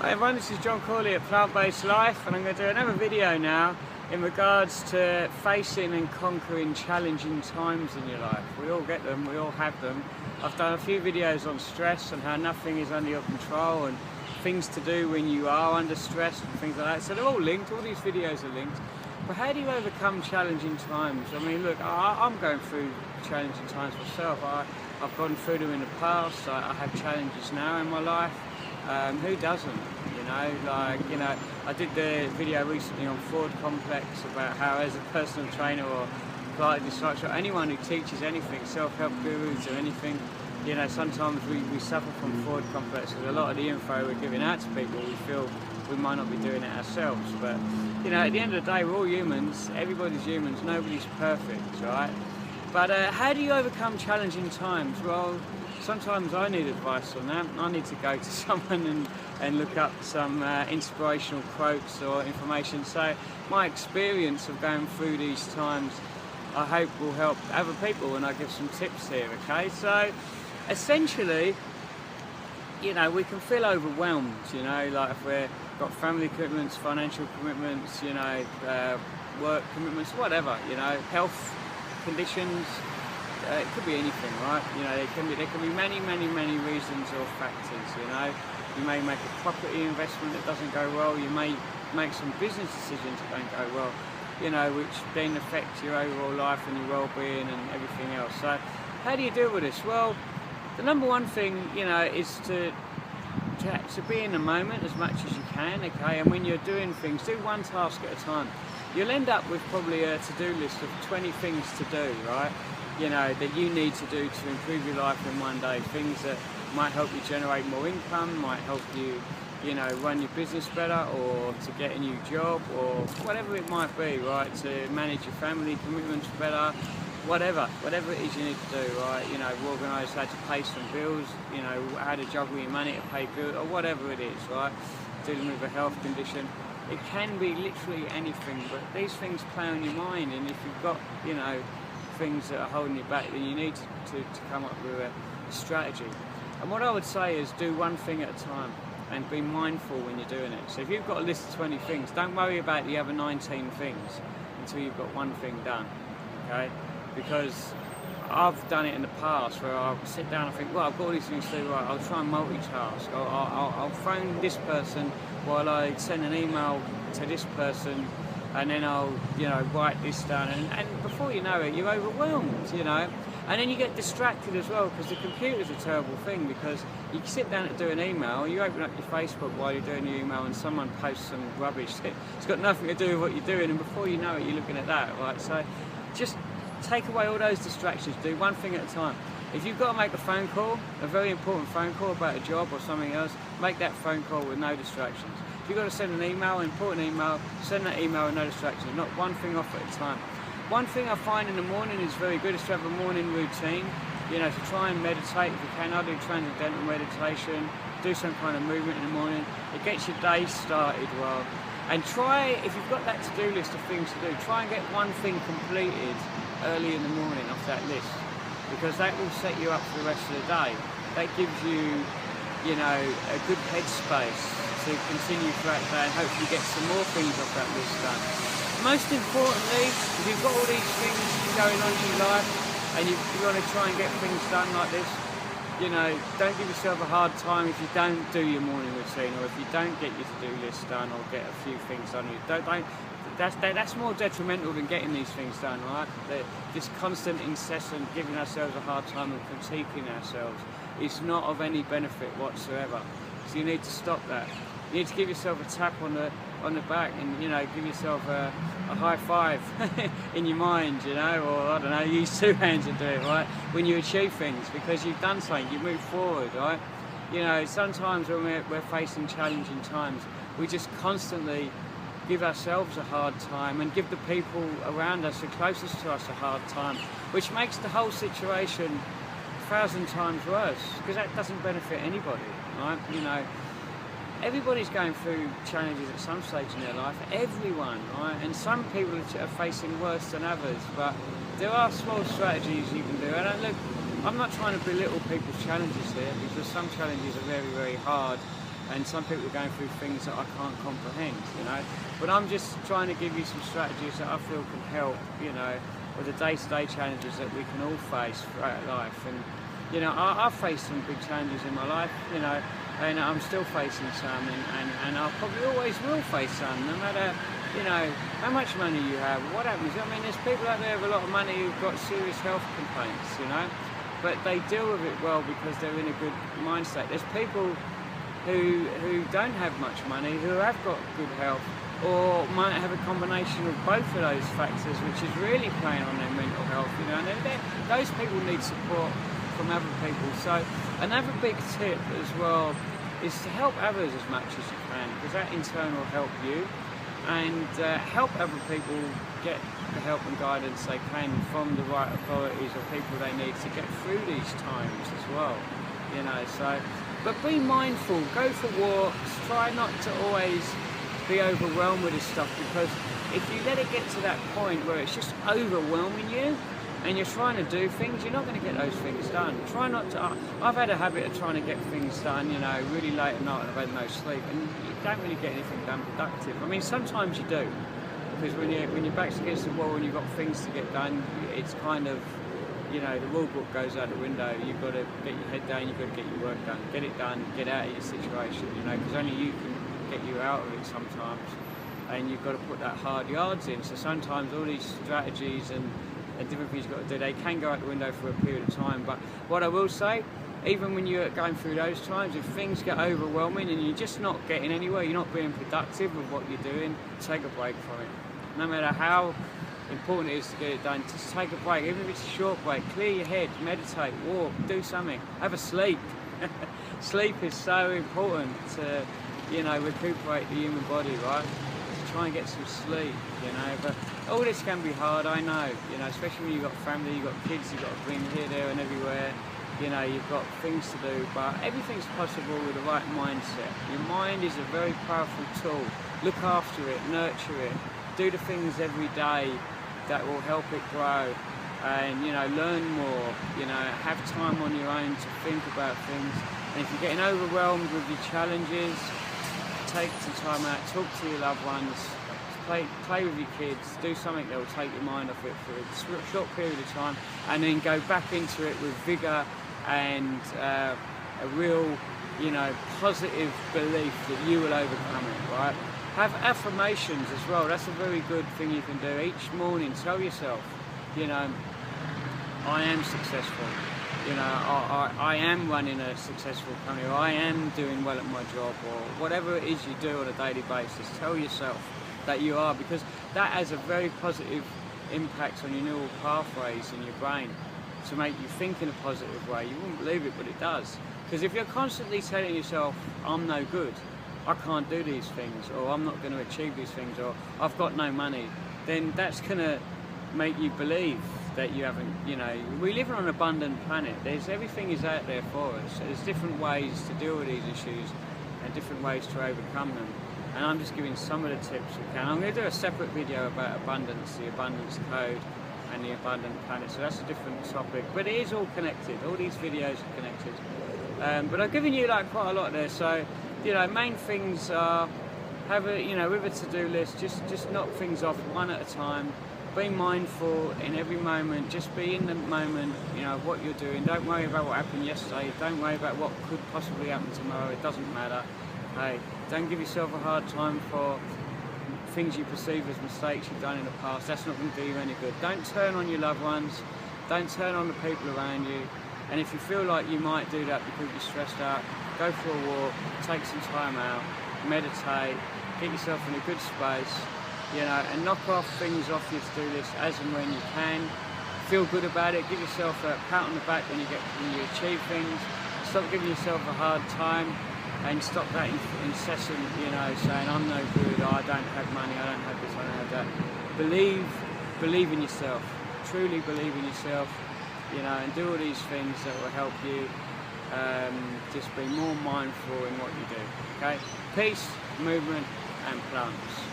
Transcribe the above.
Hi everyone, this is John Corley at Plant Based Life, and I'm going to do another video now in regards to facing and conquering challenging times in your life. We all get them, we all have them. I've done a few videos on stress and how nothing is under your control and things to do when you are under stress and things like that. So they're all linked, all these videos are linked. But how do you overcome challenging times? I mean, look, I'm going through challenging times myself. I've gone through them in the past. I have challenges now in my life. Who doesn't? I did the video recently on Ford Complex about how, as a personal trainer or Pilates instructor, anyone who teaches anything, self-help gurus or anything, sometimes we suffer from Ford Complex because a lot of the info we're giving out to people, we feel we might not be doing it ourselves. But, at the end of the day, we're all humans. Everybody's humans. Nobody's perfect, right? But how do you overcome challenging times? Well, sometimes I need advice on that. I need to go to someone and look up some inspirational quotes or information. So my experience of going through these times, I hope will help other people, and I give some tips here, okay? So essentially, we can feel overwhelmed, like if we've got family commitments, financial commitments, work commitments, whatever, health conditions. It could be anything, right? There can be many reasons or factors. You may make a property investment that doesn't go well. You may make some business decisions that don't go well, which then affect your overall life and your well-being and everything else. So how do you deal with this? Well, the number one thing, is to be in the moment as much as you can, okay? And when you're doing things, do one task at a time. You'll end up with probably a to-do list of 20 things to do, right? That you need to do to improve your life in one day. Things that might help you generate more income, might help you, run your business better, or to get a new job, or whatever it might be, right? To manage your family commitments better, whatever it is you need to do, right? Organise how to pay some bills, how to juggle your money to pay bills, or whatever it is, right? Dealing with a health condition. It can be literally anything, but these things play on your mind, and if you've got, things that are holding you back, then you need to come up with a strategy. And what I would say is do one thing at a time and be mindful when you're doing it. So if you've got a list of 20 things, don't worry about the other 19 things until you've got one thing done, okay? Because I've done it in the past where I'll sit down and think, well, I've got all these things to do, right, I'll try and multitask. I'll phone this person while I send an email to this person, and then I'll, write this down, and before you know it, you're overwhelmed, and then you get distracted as well, because the computer's a terrible thing, because you sit down to do an email, you open up your Facebook while you're doing your email, and someone posts some rubbish. It's got nothing to do with what you're doing, and before you know it, you're looking at that, right? So just take away all those distractions, do one thing at a time. If you've got to make a phone call, a very important phone call about a job or something else, make that phone call with no distractions. If you've got to send an email, an important email, send that email with no distractions, not one thing off at a time. One thing I find in the morning is very good is to have a morning routine, to try and meditate if you can. I do transcendental meditation, do some kind of movement in the morning. It gets your day started well. And try, if you've got that to-do list of things to do, try and get one thing completed early in the morning off that list, because that will set you up for the rest of the day. That gives you, a good headspace to continue throughout the day and hopefully get some more things off that list done. Most importantly, if you've got all these things going on in your life and you want to try and get things done like this, don't give yourself a hard time if you don't do your morning routine, or if you don't get your to-do list done or get a few things done. That's more detrimental than getting these things done, right? This constant, incessant giving ourselves a hard time and critiquing ourselves is not of any benefit whatsoever. So you need to stop that. You need to give yourself a tap on the back, and give yourself a high five in your mind, or I don't know, use two hands and do it, right? When you achieve things, because you've done something, you move forward, right? Sometimes when we're facing challenging times, we just constantly give ourselves a hard time and give the people around us, the closest to us, a hard time, which makes the whole situation 1,000 times worse, because that doesn't benefit anybody, right? Everybody's going through challenges at some stage in their life, everyone, right? And some people are facing worse than others, but there are small strategies you can do. And look, I'm not trying to belittle people's challenges here, because some challenges are very, very hard and some people are going through things that I can't comprehend, you know. But I'm just trying to give you some strategies that I feel can help, you know, with the day-to-day challenges that we can all face throughout life. And you know, I've faced some big challenges in my life, you know, and I'm still facing some, and I probably always will face some, no matter, you know, how much money you have, what happens. I mean, there's people out there with a lot of money who've got serious health complaints, you know, but they deal with it well because they're in a good mindset. There's people who don't have much money, who have got good health, or might have a combination of both of those factors, which is really playing on their mental health, you know, and those people need support from other people. So another big tip as well is to help others as much as you can, because that in turn will help you, and help other people get the help and guidance they can from the right authorities or people they need to get through these times as well, you know. So, but be mindful, go for walks, try not to always be overwhelmed with this stuff, because if you let it get to that point where it's just overwhelming you and you're trying to do things, you're not going to get those things done. Try not to. I've had a habit of trying to get things done, you know, really late at night and I've had no sleep, and you don't really get anything done productive. I mean, sometimes you do, because when your back's against the wall and you've got things to get done, it's kind of, you know, the rule book goes out the window. You've got to get your head down, you've got to get your work done, get it done, get out of your situation, you know, because only you can get you out of it sometimes, and you've got to put that hard yards in. So sometimes all these strategies and different things you've got to do, they can go out the window for a period of time. But what I will say, even when you're going through those times, if things get overwhelming and you're just not getting anywhere, you're not being productive with what you're doing, take a break from it. No matter how important it is to get it done, just take a break, even if it's a short break. Clear your head, meditate, walk, do something, have a sleep. Sleep is so important to, you know, recuperate the human body, right? To try and get some sleep, you know. But all this can be hard, I know, you know, especially when you've got family, you've got kids, you've got to bring here, there and everywhere, you know, you've got things to do, but everything's possible with the right mindset. Your mind is a very powerful tool. Look after it, nurture it, do the things every day that will help it grow, and, you know, learn more, you know, have time on your own to think about things. And if you're getting overwhelmed with your challenges, take some time out, talk to your loved ones, play with your kids, do something that will take your mind off it for a short period of time, and then go back into it with vigour and a real, you know, positive belief that you will overcome it, right? Have affirmations as well. That's a very good thing you can do. Each morning, tell yourself, you know, I am successful. You know, I am running a successful company, or I am doing well at my job, or whatever it is you do on a daily basis. Tell yourself that you are, because that has a very positive impact on your neural pathways in your brain to make you think in a positive way. You wouldn't believe it, but it does. Because if you're constantly telling yourself, I'm no good, I can't do these things, or I'm not going to achieve these things, or I've got no money, then that's going to make you believe that you haven't, you know. We live on an abundant planet. Everything is out there for us. There's different ways to deal with these issues and different ways to overcome them. And I'm just giving some of the tips we can. I'm going to do a separate video about abundance, the abundance code and the abundant planet. So that's a different topic, but it is all connected. All these videos are connected. But I've given you like quite a lot there. So, you know, main things are have a, you know, with a to-do list, just knock things off one at a time. Be mindful in every moment, just be in the moment, you know, what you're doing. Don't worry about what happened yesterday, don't worry about what could possibly happen tomorrow, it doesn't matter. Hey, don't give yourself a hard time for things you perceive as mistakes you've done in the past. That's not going to do you any good. Don't turn on your loved ones, don't turn on the people around you, and if you feel like you might do that because you're stressed out, go for a walk, take some time out, meditate, get yourself in a good space, you know, and knock off things off your to-do list as and when you can. Feel good about it, give yourself a pat on the back when you achieve things. Stop giving yourself a hard time, and stop that incessant, you know, saying I'm no good, I don't have money, I don't have this, I don't have that. Believe in yourself, truly believe in yourself, you know, and do all these things that will help you just be more mindful in what you do, okay? Peace, movement and plants.